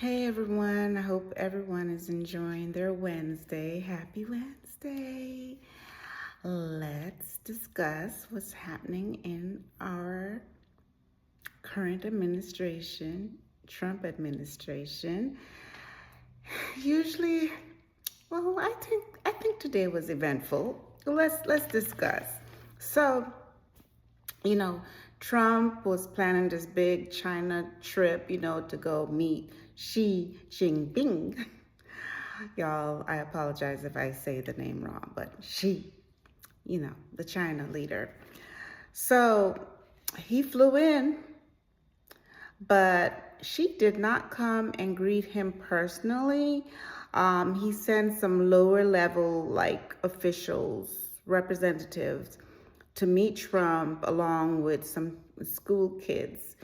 Hey everyone, I hope everyone is enjoying their Wednesday. Happy Wednesday. Let's discuss what's happening in our current administration, Trump administration. Usually, I think today was eventful. Let's discuss. So, you know, Trump was planning this big China trip, to go meet Xi Jinping. Y'all, I apologize if I say the name wrong, but Xi, the China leader. So he flew in, but Xi did not come and greet him personally. He sent some lower level, like officials, representatives, to meet Trump along with some school kids.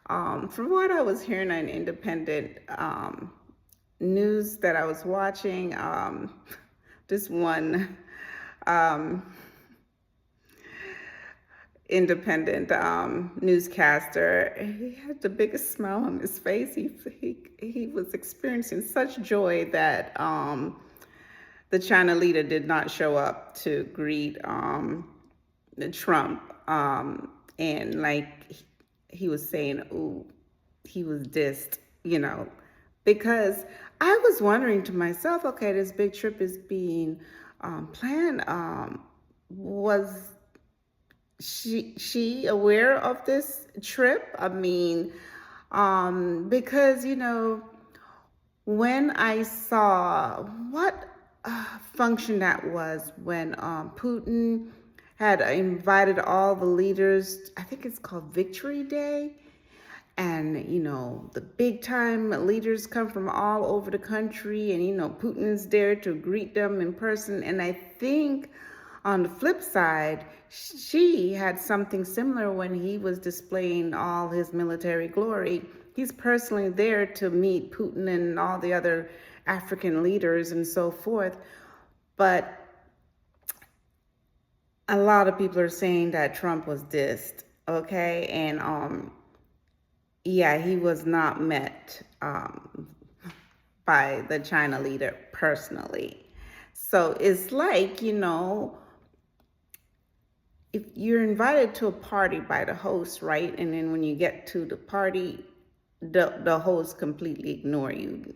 From what I was hearing on independent news that I was watching, this one um, independent newscaster, he had the biggest smile on his face. He was experiencing such joy that the China leader did not show up to greet Trump, and like he was saying, "Ooh, he was dissed," because I was wondering to myself, okay, this big trip is being planned. Was she aware of this trip? I mean, because when I saw what function that was when Putin had invited all the leaders, I think it's called Victory Day. And, the big time leaders come from all over the country, and, Putin's there to greet them in person. And I think on the flip side, she had something similar when he was displaying all his military glory. He's personally there to meet Putin and all the other African leaders and so forth. But a lot of people are saying that Trump was dissed, okay? And yeah, he was not met by the China leader personally. So it's like, if you're invited to a party by the host, right? And then when you get to the party, the host completely ignore you.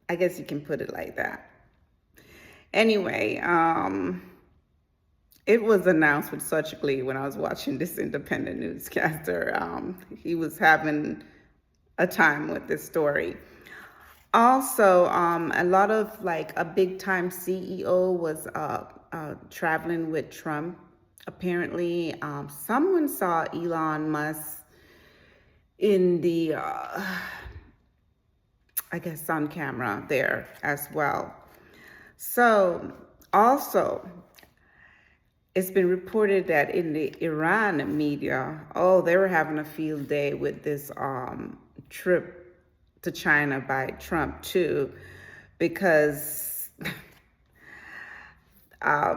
I guess you can put it like that. Anyway, it was announced with such glee when I was watching this independent newscaster. He was having a time with this story. Also, a lot of like a big time CEO was traveling with Trump. Apparently, someone saw Elon Musk in the, I guess, on camera there as well. So, also, it's been reported that in the Iran media, they were having a field day with this trip to China by Trump too, because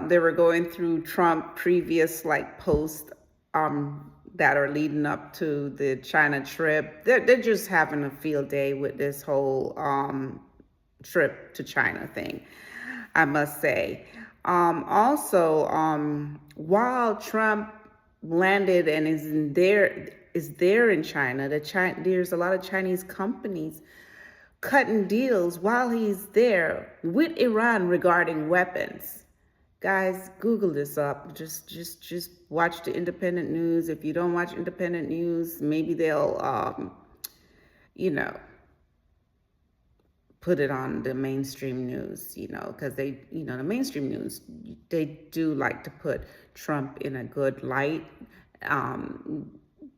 they were going through Trump previous like posts that are leading up to the China trip. They're just having a field day with this whole trip to China thing, I must say. Also, while Trump landed and is there in China, there's a lot of Chinese companies cutting deals while he's there with Iran regarding weapons. Guys, Google this up. Just watch the independent news. If you don't watch independent news, maybe they'll you know put it on the mainstream news, because they, the mainstream news, they do like to put Trump in a good light.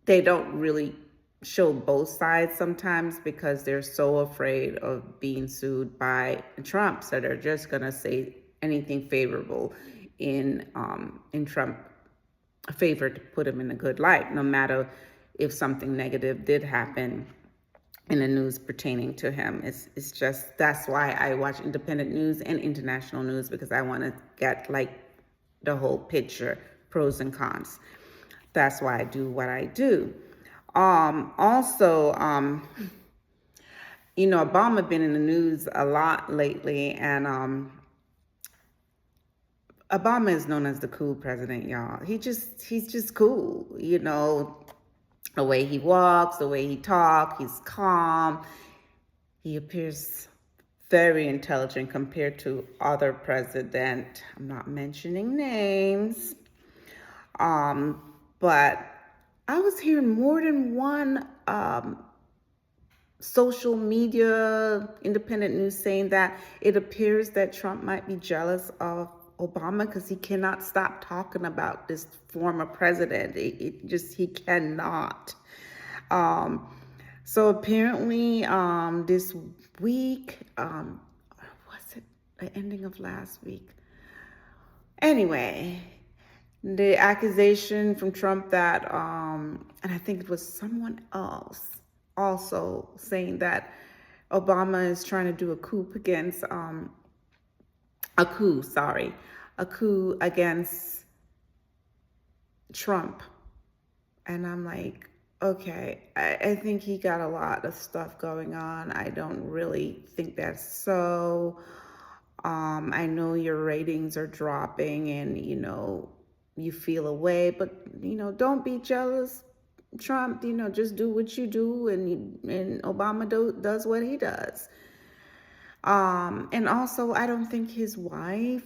They don't really show both sides sometimes because they're so afraid of being sued by Trump. So they're just going to say anything favorable in Trump favor to put him in a good light, no matter if something negative did happen in the news pertaining to him. It's just, that's why I watch independent news and international news, because I want to get like the whole picture, pros and cons. That's why I do what I do. Also, Obama been in the news a lot lately, and Obama is known as the cool president, y'all. He's just cool, the way he walks, the way he talks, he's calm. He appears very intelligent compared to other president. I'm not mentioning names. But I was hearing more than one social media independent news saying that it appears that Trump might be jealous of Obama because he cannot stop talking about this former president. He cannot. Um, so apparently, this week, was it the ending of last week? Anyway, the accusation from Trump that, and I think it was someone else also saying that Obama is trying to do a coup against, a coup against Trump. And I'm like, okay, I think he got a lot of stuff going on. I don't really think that's so. I know your ratings are dropping and, you feel away, but, don't be jealous. Trump, just do what you do, and Obama does what he does. And also, I don't think his wife,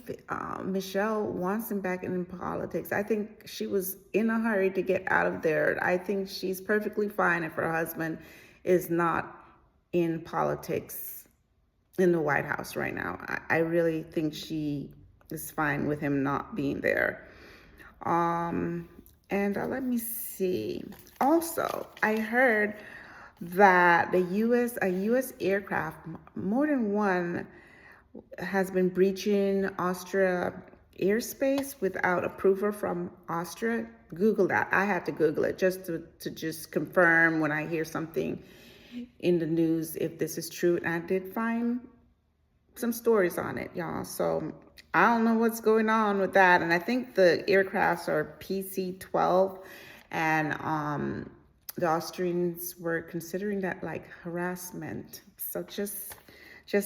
Michelle, wants him back in politics. I think she was in a hurry to get out of there. I think she's perfectly fine if her husband is not in politics in the White House right now. I really think she is fine with him not being there. And let me see. Also, I heard that a U.S. aircraft, more than one, has been breaching Austria airspace without approval from Austria. Google that. I had to Google it just to just confirm when I hear something in the news if this is true. And I did find some stories on it, y'all. So I don't know what's going on with that. And I think the aircrafts are PC-12, and the Austrians were considering that like harassment. So just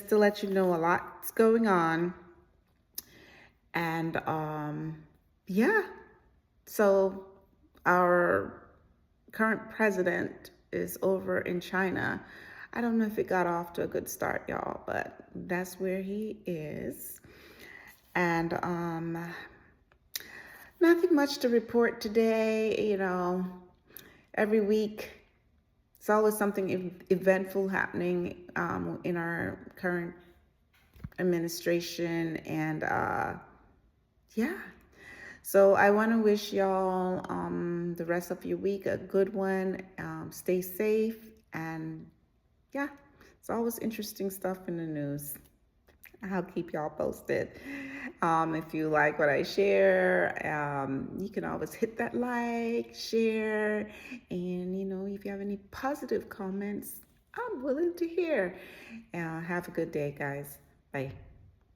to let you know, a lot's going on. And yeah, so our current president is over in China. I don't know if it got off to a good start, y'all, but that's where he is. And nothing much to report today. Every week it's always something eventful happening in our current administration. And yeah, so I want to wish y'all the rest of your week a good one. Stay safe, and yeah, it's always interesting stuff in the news. I'll keep y'all posted. If you like what I share, you can always hit that like, share, and if you have any positive comments, I'm willing to hear. Have a good day, guys. Bye.